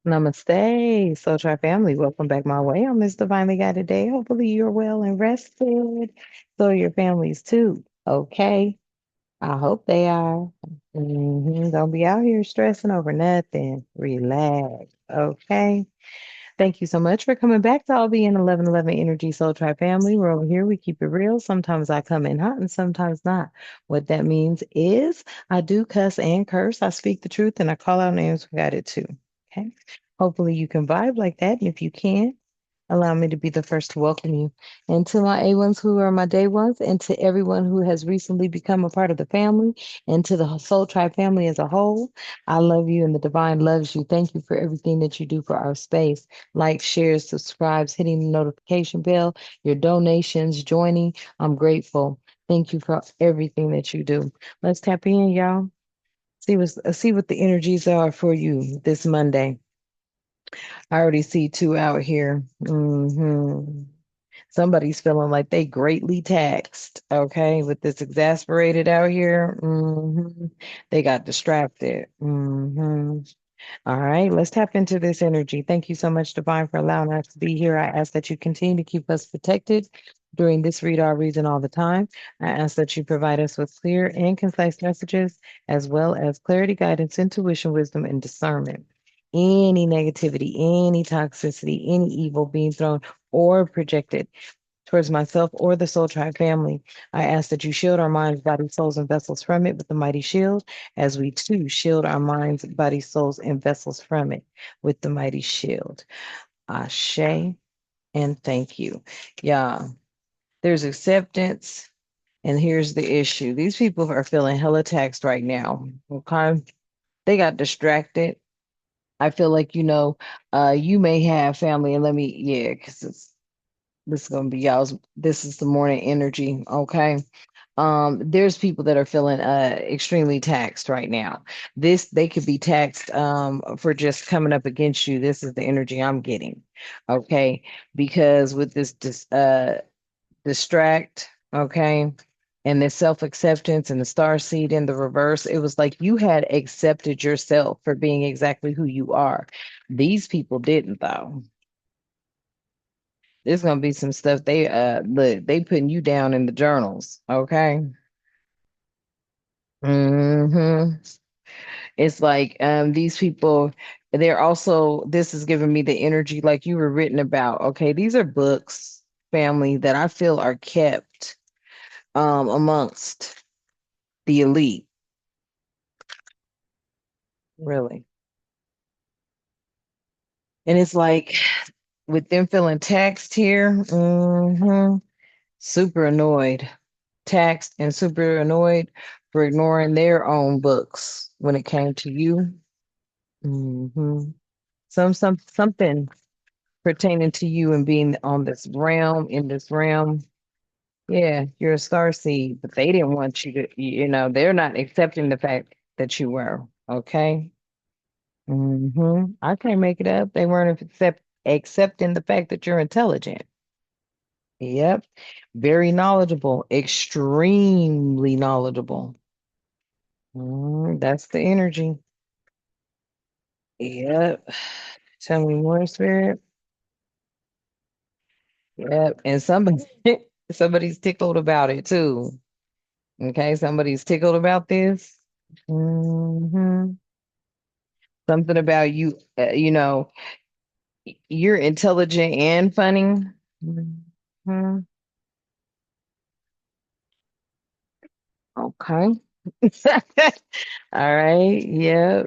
Namaste, Soul Tribe family. Welcome back my way on this divinely guided day. Hopefully you're well and rested. So are your families too. Okay. I hope they are. Don't be out here stressing over nothing. Relax. Okay. Thank you so much for coming back to all the in 1111 Energy Soul Tribe family. We're over here. We keep it real. Sometimes I come in hot and sometimes not. What that means is I do cuss and curse. I speak the truth and I call out names we got it too. Okay. Hopefully you can vibe like that. And if you can, allow me to be the first to welcome you. And to my A1s who are my day ones, and to everyone who has recently become a part of the family, and to the Soul Tribe family as a whole, I love you and the divine loves you. Thank you for everything that you do for our space. Like, shares, subscribes, hitting the notification bell, your donations, joining. I'm grateful. Thank you for everything that you do. Let's tap in, y'all. See what the energies are for you this Monday. I already see two out here. Somebody's feeling like they greatly taxed, okay, with this exasperated out here. They got distracted. All right, let's tap into this energy. Thank you so much, Divine, for allowing us to be here. I ask that you continue to keep us protected during this read our reason all the time. I ask that you provide us with clear and concise messages, as well as clarity, guidance, intuition, wisdom, and discernment. Any negativity, any toxicity, any evil being thrown or projected towards myself or the Soul Tribe family. I ask that you shield our minds, bodies, souls, and vessels from it with the mighty shield, as we too shield our minds, bodies, souls, and vessels from it with the mighty shield. Ashe, and thank you. Yeah, there's acceptance, and here's the issue. These people are feeling hella taxed right now. Okay. They got distracted. I feel like, you may have family, and yeah, because this is gonna be y'all's. This is the morning energy. Okay. There's people that are feeling extremely taxed right now. They could be taxed for just coming up against you. This is the energy I'm getting. Okay. Because with this distract, okay, and the self-acceptance and the star seed in the reverse, it was like you had accepted yourself for being exactly who you are. These people didn't though. There's gonna be some stuff they putting you down in the journals, okay? hmm It's like these people, they're also, this is giving me the energy like you were written about. Okay, these are books, family, that I feel are kept amongst the elite, really. And it's like with them feeling taxed here, super annoyed, taxed and super annoyed for ignoring their own books when it came to you. hmm something pertaining to you and being on this realm, in this realm. Yeah, you're a star seed, but they didn't want you to, they're not accepting the fact that you were. Okay. I can't make it up. They weren't accepting the fact that you're intelligent. Yep. Very knowledgeable, extremely knowledgeable. That's the energy. Yep. Tell me more, spirit. Yep. And somebody's tickled about it too. Okay, somebody's tickled about this. hmm Something about you, you're intelligent and funny. hmm Okay. All right. Yeah.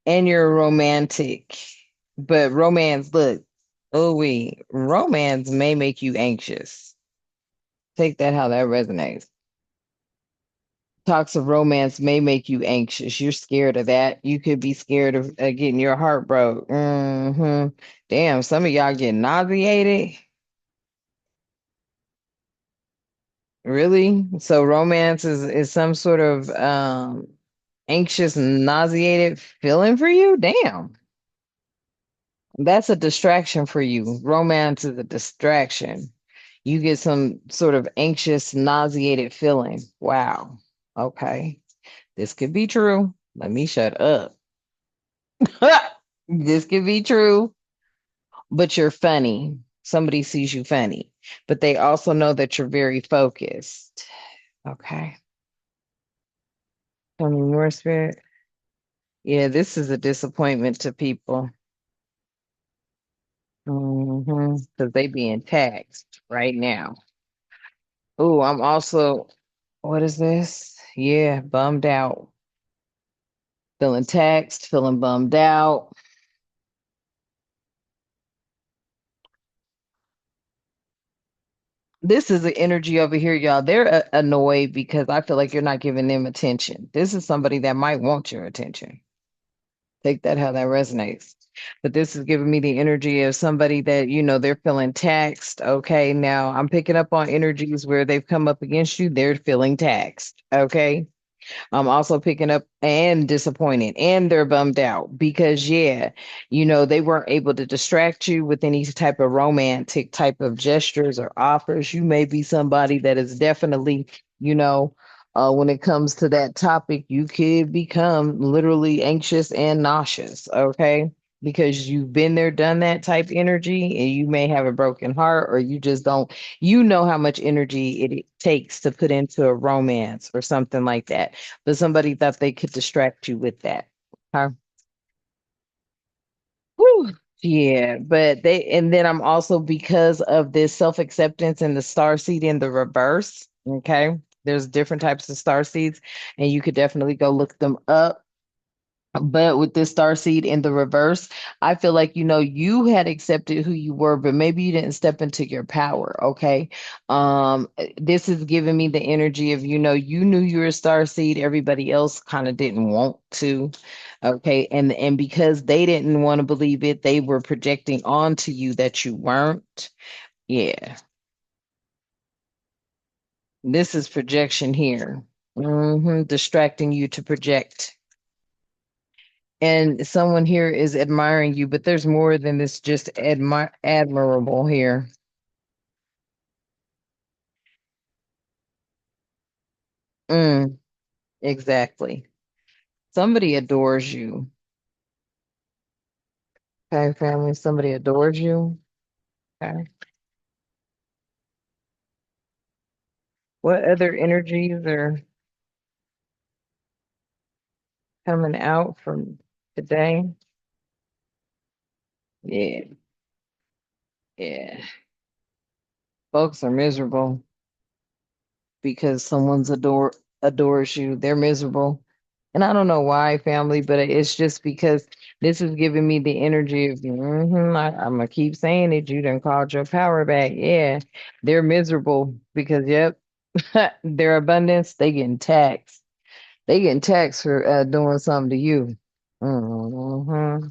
And you're romantic. But romance, look, romance may make you anxious. Take that how that resonates. Talks of romance may make you anxious. You're scared of that. You could be scared of getting your heart broke. Damn, some of y'all get nauseated. Really? So romance is some sort of anxious, nauseated feeling for you? Damn. That's a distraction for you. Romance is a distraction. You get some sort of anxious, nauseated feeling. Wow. Okay. This could be true. Let me shut up. This could be true, but you're funny. Somebody sees you funny, but they also know that you're very focused. Okay. Tell me more, Spirit. Yeah, this is a disappointment to people. Because they being taxed right now. Oh, I'm also, what is this? Yeah, bummed out. Feeling taxed, feeling bummed out. This is the energy over here, y'all. They're annoyed because I feel like you're not giving them attention. This is somebody that might want your attention. Take that how that resonates. But this is giving me the energy of somebody that, they're feeling taxed. Okay. Now I'm picking up on energies where they've come up against you. They're feeling taxed. Okay. I'm also picking up and disappointed and they're bummed out because they weren't able to distract you with any type of romantic type of gestures or offers. You may be somebody that is definitely, you know, when it comes to that topic, you could become literally anxious and nauseous, okay? Because you've been there, done that type energy, and you may have a broken heart, or you just don't, how much energy it takes to put into a romance or something like that, but somebody thought they could distract you with that. Huh? Whew. Yeah, but and then I'm also because of this self-acceptance and the star seed in the reverse. Okay. There's different types of star seeds, and you could definitely go look them up. But with this star seed in the reverse, I feel like, you had accepted who you were, but maybe you didn't step into your power. Okay. This is giving me the energy of, you knew you were a star seed, everybody else kind of didn't want to. Okay. And because they didn't want to believe it, they were projecting onto you that you weren't. Yeah. This is projection here. Distracting you to project. And someone here is admiring you, but there's more than this, just admirable here. Mm, exactly. Somebody adores you. Okay, family, somebody adores you. Okay. What other energies are coming out from today? Yeah, yeah. Folks are miserable because someone's adores you. They're miserable. And I don't know why, family, but it's just because this is giving me the energy of, I'm gonna keep saying it. You done called your power back. Yeah, they're miserable because, yep, their abundance, they getting taxed. They getting taxed for doing something to you. hmm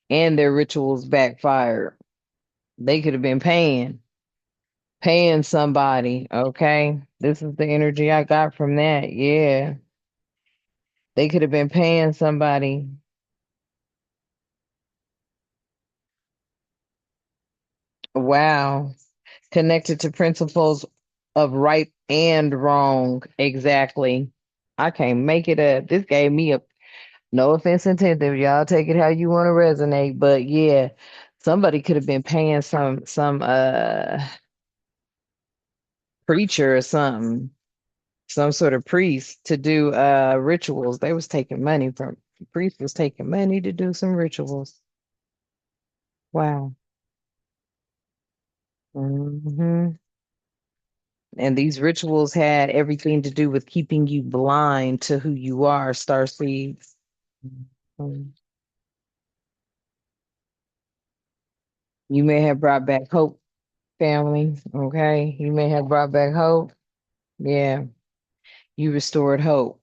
And their rituals backfired. They could have been paying somebody. Okay, this is the energy I got from that. Yeah, they could have been paying somebody. Wow. Connected to principles of right and wrong. Exactly. I can't make it up. This gave me a no offense intended. Y'all take it how you want to resonate, but yeah, somebody could have been paying some preacher or something, some sort of priest to do rituals. They was taking money from the priest was taking money to do some rituals. Wow. hmm And these rituals had everything to do with keeping you blind to who you are, star seeds. Mhm. You may have brought back hope, family. Okay. You may have brought back hope. Yeah. You restored hope.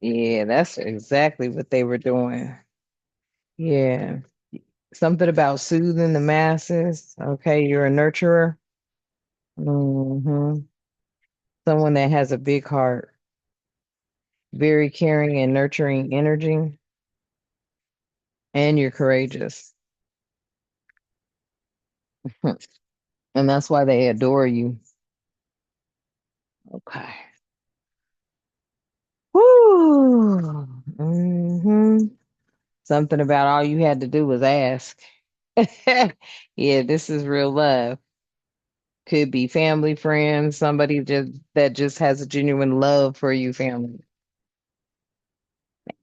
Yeah. That's exactly what they were doing. Yeah. Something about soothing the masses. Okay. You're a nurturer. Someone that has a big heart, very caring and nurturing energy, and you're courageous. And that's why they adore you. Okay. Woo! Something about all you had to do was ask. Yeah, this is real love. Could be family, friends, somebody just that just has a genuine love for you, family.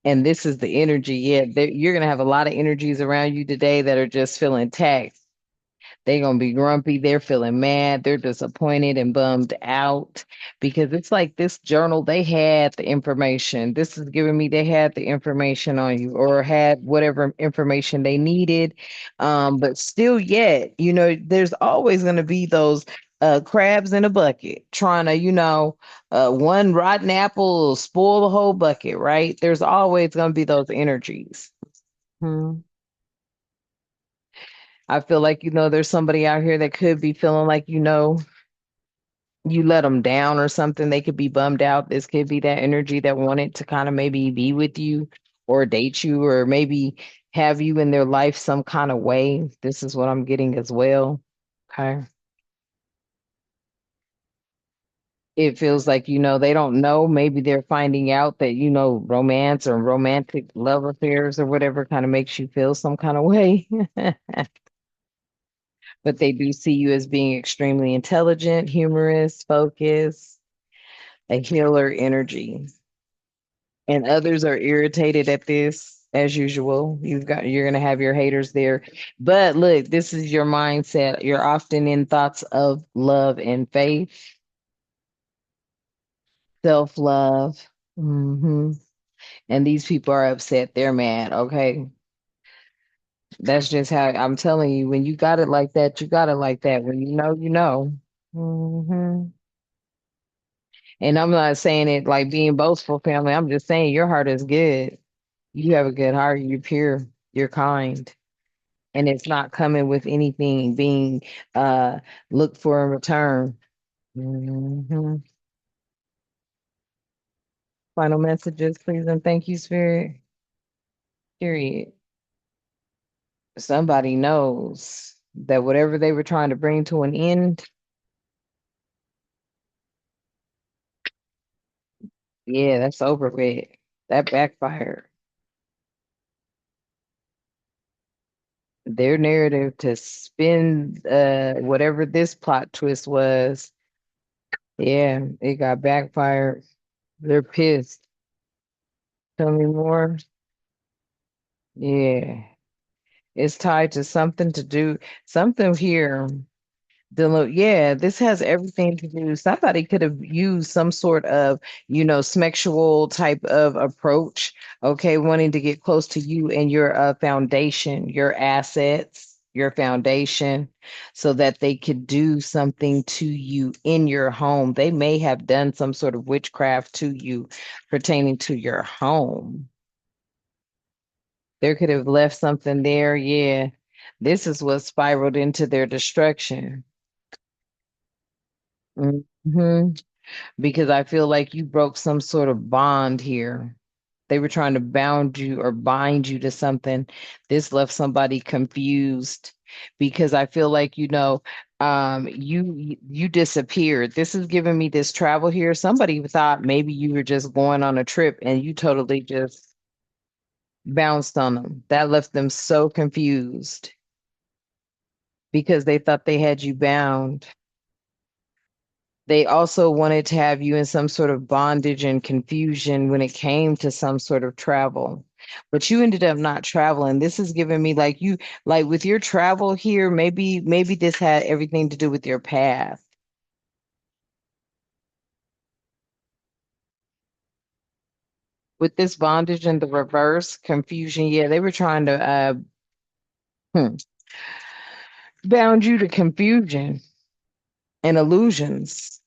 And this is the energy. Yeah, you're gonna have a lot of energies around you today that are just feeling taxed. They're gonna be grumpy, they're feeling mad, they're disappointed and bummed out because it's like this journal, they had the information. This is giving me they had the information on you or had whatever information they needed. But still yet, there's always gonna be those crabs in a bucket trying to, one rotten apple will spoil the whole bucket, right? There's always gonna be those energies. Hmm. I feel like, there's somebody out here that could be feeling like, you let them down or something. They could be bummed out. This could be that energy that wanted to kind of maybe be with you or date you or maybe have you in their life some kind of way. This is what I'm getting as well. Okay. It feels like, they don't know. Maybe they're finding out that, romance or romantic love affairs or whatever kind of makes you feel some kind of way. But they do see you as being extremely intelligent, humorous, focused, a healer energy. And others are irritated at this as usual. You're gonna have your haters there. But look, this is your mindset. You're often in thoughts of love and faith, self-love. Hmm. And these people are upset. They're mad. Okay. That's just how I'm telling you. When you got it like that, you got it like that. When you know, you know. Hmm. And I'm not saying it like being boastful, family. I'm just saying your heart is good. You have a good heart. You're pure. You're kind. And it's not coming with anything being uh looked for in return. Hmm. Final messages, please, and thank you, Spirit. Period. Somebody knows that whatever they were trying to bring to an end, yeah, that's over with. That backfired. Their narrative to spin whatever this plot twist was, yeah, it got backfired. They're pissed. Tell me more. Yeah. It's tied to something to do, something here. Yeah, this has everything to do. Somebody could have used some sort of, sexual type of approach, okay, wanting to get close to you and your foundation, your assets, your foundation, so that they could do something to you in your home. They may have done some sort of witchcraft to you pertaining to your home. There could have left something there. Yeah. This is what spiraled into their destruction. Hmm. Because I feel like you broke some sort of bond here. They were trying to bound you or bind you to something. This left somebody confused because I feel like, you disappeared. This is giving me this travel here. Somebody thought maybe you were just going on a trip and you totally just bounced on them. That left them so confused because they thought they had you bound. They also wanted to have you in some sort of bondage and confusion when it came to some sort of travel. But you ended up not traveling. This is giving me like like with your travel here, maybe this had everything to do with your path. With this bondage and the reverse confusion, yeah, they were trying to hmm, bound you to confusion and illusions.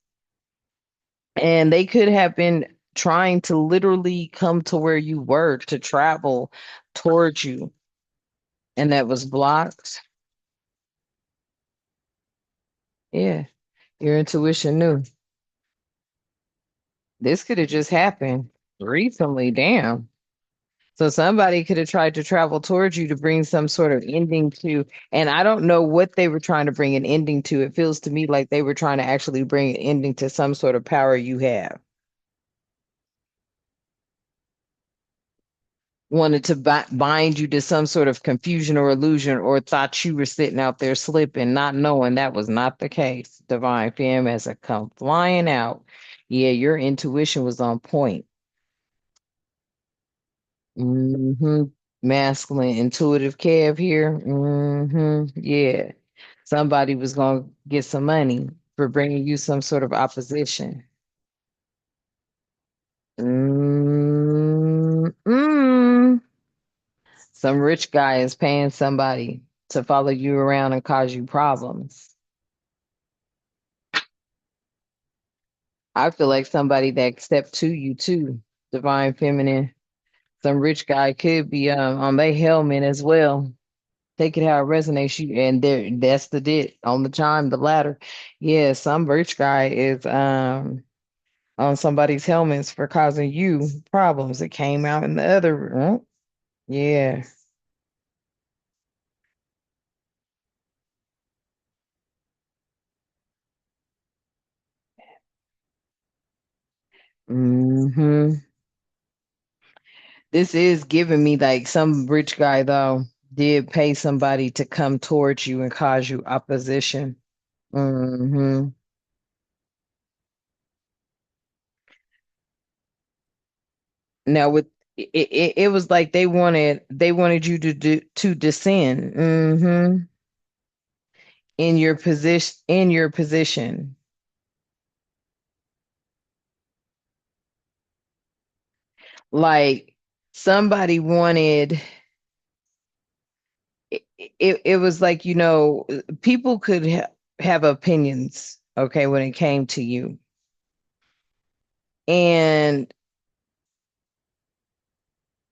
And they could have been trying to literally come to where you were to travel towards you, and that was blocked. Yeah, your intuition knew. This could have just happened recently. Damn. So somebody could have tried to travel towards you to bring some sort of ending to, and I don't know what they were trying to bring an ending to. It feels to me like they were trying to actually bring an ending to some sort of power you have. wanted to bind you to some sort of confusion or illusion, or thought you were sitting out there slipping, not knowing that was not the case. Divine Femme as it come flying out. Yeah, your intuition was on point. Hmm. Masculine, intuitive Kev here. Yeah. Somebody was going to get some money for bringing you some sort of opposition. Mm-mm. Some rich guy is paying somebody to follow you around and cause you problems. I feel like somebody that stepped to you too, divine feminine. Some rich guy could be on their helmet as well. Take it how it resonates you, and that's the dit on the chime, the ladder. Yeah, some rich guy is on somebody's helmets for causing you problems. It came out in the other. Yeah. Hmm. This is giving me like some rich guy though did pay somebody to come towards you and cause you opposition. Hmm. Now with it was like they wanted you to descend in your position. Like somebody wanted it was like people could have opinions, okay, when it came to you, and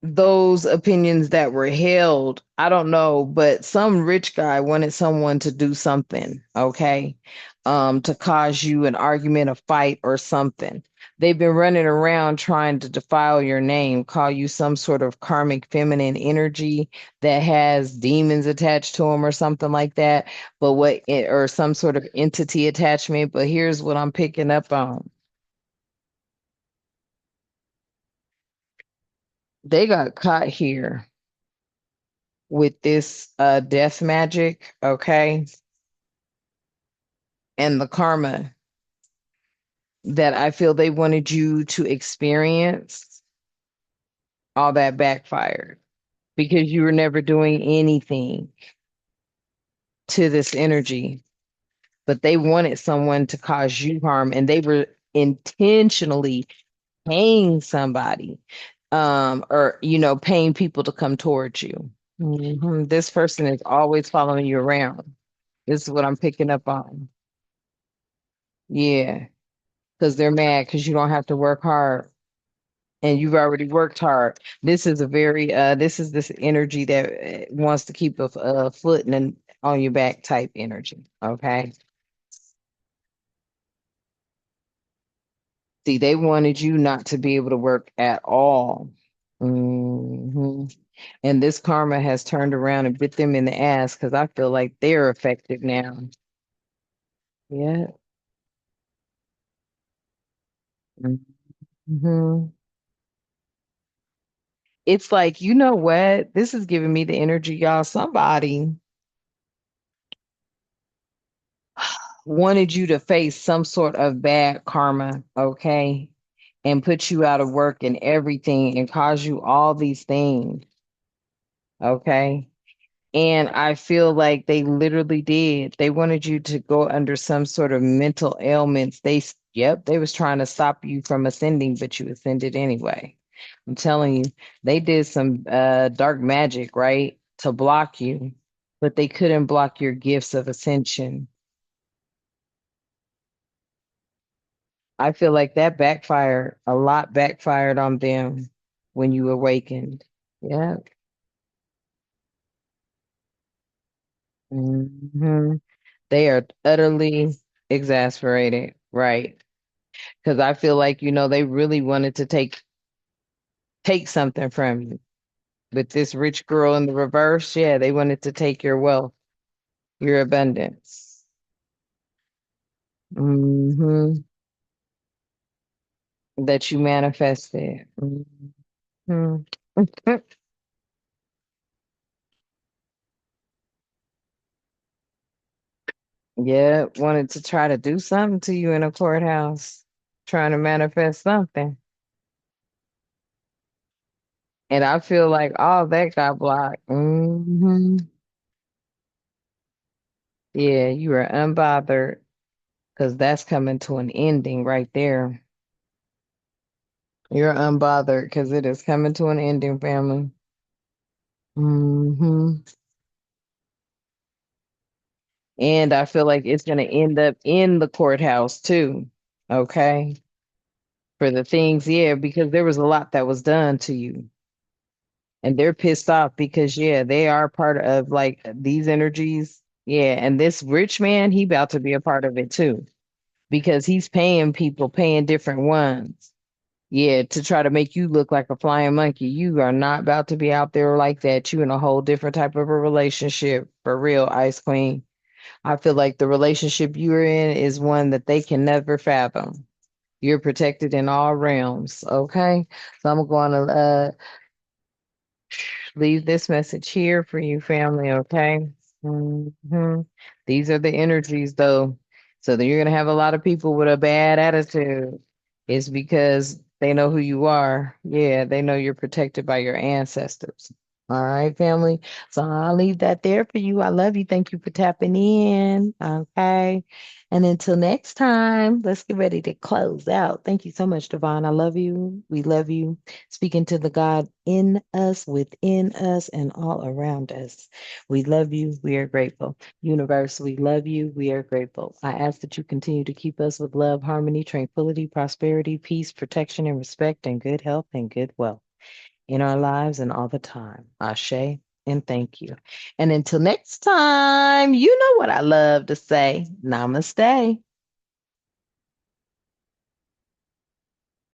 those opinions that were held, I don't know, but some rich guy wanted someone to do something, okay, to cause you an argument, a fight, or something. They've been running around trying to defile your name, call you some sort of karmic feminine energy that has demons attached to them or something like that. Or some sort of entity attachment. But here's what I'm picking up on. They got caught here with this death magic, okay, and the karma that I feel they wanted you to experience, all that backfired because you were never doing anything to this energy, but they wanted someone to cause you harm, and they were intentionally paying somebody, or paying people to come towards you. This person is always following you around. This is what I'm picking up on. Yeah, because they're mad because you don't have to work hard and you've already worked hard. This is this energy that wants to keep a foot and on your back type energy. Okay. See, they wanted you not to be able to work at all. Hmm. And this karma has turned around and bit them in the ass because I feel like they're affected now. Yeah. Hmm. It's like, you know what? This is giving me the energy, y'all. Somebody wanted you to face some sort of bad karma, okay? And put you out of work and everything and cause you all these things, okay? And I feel like they literally did. They wanted you to go under some sort of mental ailments. Yep, they was trying to stop you from ascending, but you ascended anyway. I'm telling you, they did some dark magic, right? To block you, but they couldn't block your gifts of ascension. I feel like that backfired, a lot backfired on them when you awakened. Yeah. Hmm. They are utterly exasperated, right? Because I feel like, they really wanted to take something from you. But this rich girl in the reverse, yeah, they wanted to take your wealth, your abundance. Hmm. That you manifested. Hmm. Yeah, wanted to try to do something to you in a courthouse, trying to manifest something. And I feel like all that got blocked. Yeah, you are unbothered because that's coming to an ending right there. You're unbothered because it is coming to an ending, family. hmm And I feel like it's going to end up in the courthouse too. Okay. For the things, yeah, because there was a lot that was done to you. And they're pissed off because, yeah, they are part of like these energies. Yeah. And this rich man, he about to be a part of it too because he's paying people, paying different ones. Yeah, to try to make you look like a flying monkey. You are not about to be out there like that. You in a whole different type of a relationship for real, Ice Queen. I feel like the relationship you're in is one that they can never fathom. You're protected in all realms, okay? So I'm going to leave this message here for you, family, okay? These are the energies, though. So that you're going to have a lot of people with a bad attitude. It's because they know who you are. Yeah, they know you're protected by your ancestors. All right, family. So I'll leave that there for you. I love you. Thank you for tapping in. Okay. And until next time, let's get ready to close out. Thank you so much, Devon. I love you. We love you. Speaking to the God in us, within us, and all around us. We love you. We are grateful. Universe, we love you. We are grateful. I ask that you continue to keep us with love, harmony, tranquility, prosperity, peace, protection, and respect, and good health and good wealth in our lives and all the time. Ashe and thank you. And until next time, you know what I love to say. Namaste.